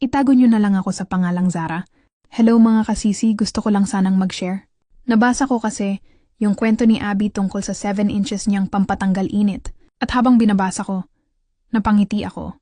Itago nyo na lang ako sa pangalang Zara. Hello mga kasisi, gusto ko lang sanang mag-share. Nabasa ko kasi yung kwento ni Abby tungkol sa 7 inches niyang pampatanggal init. At habang binabasa ko, napangiti ako.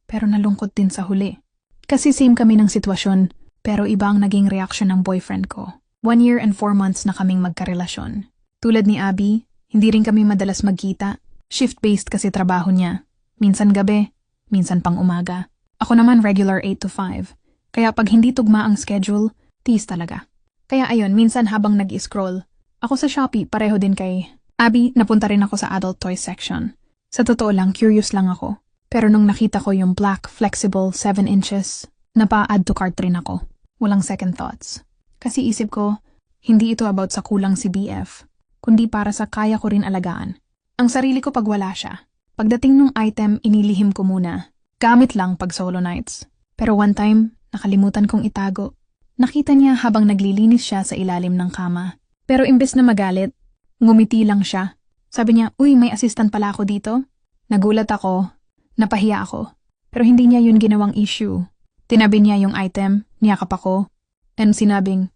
Pero nalungkot din sa huli. Kasi same kami ng sitwasyon, pero iba ang naging reaksyon ng boyfriend ko. 1 year and 4 months na kaming magkarelasyon. Tulad ni Abby, hindi rin kami madalas magkita. Shift-based kasi trabaho niya. Minsan gabi, minsan pang umaga. Ako naman regular 8 to 5. Kaya pag hindi tugma ang schedule, tiis talaga. Kaya ayun, minsan habang nag-scroll, ako sa Shopee pareho din kay Abby, napunta rin ako sa adult toys section. Sa totoo lang, curious lang ako. Pero nung nakita ko yung black, flexible 7 inches, napa-add to cart rin ako. Walang second thoughts. Kasi isip ko, hindi ito about sa kulang si BF, kundi para sa kaya ko rin alagaan. Ang sarili ko pag wala siya. Pagdating nung item, inilihim ko muna. Gamit lang pag solo nights. Pero one time, nakalimutan kong itago. Nakita niya habang naglilinis siya sa ilalim ng kama. Pero imbes na magalit, ngumiti lang siya. Sabi niya, uy, may assistant pala ako dito. Nagulat ako, napahiya ako. Pero hindi niya yun ginawang issue. Tinabi niya yung item, niyakap ako, and sinabing,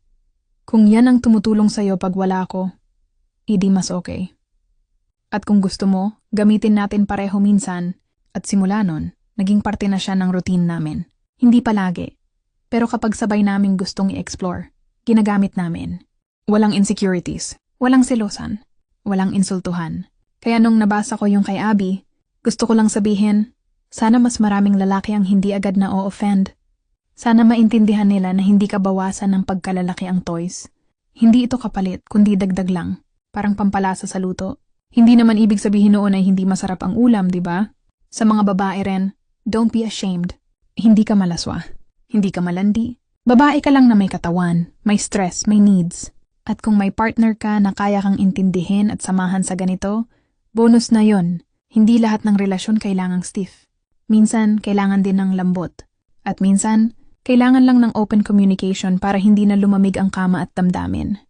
kung yan ang tumutulong sa'yo pag wala ako, hindi mas okay. At kung gusto mo, gamitin natin pareho minsan, at simula nun, naging parte na siya ng routine namin. Hindi palagi. Pero kapag sabay naming gustong i-explore, ginagamit namin. Walang insecurities, walang selosan, walang insultuhan. Kaya nung nabasa ko yung kay Abby, gusto ko lang sabihin, sana mas maraming lalaki ang hindi agad na o-offend. Sana maintindihan nila na hindi ka bawasan ng pagkalalaki ang toys. Hindi ito kapalit, kundi dagdag lang. Parang pampalasa sa luto. Hindi naman ibig sabihin noon ay hindi masarap ang ulam, di ba? Sa mga babae rin, don't be ashamed. Hindi ka malaswa. Hindi ka malandi. Babae ka lang na may katawan, may stress, may needs. At kung may partner ka na kaya kang intindihin at samahan sa ganito, bonus na yon. Hindi lahat ng relasyon kailangang stiff. Minsan, kailangan din ng lambot. At minsan, kailangan lang ng open communication para hindi na lumamig ang kama at damdamin.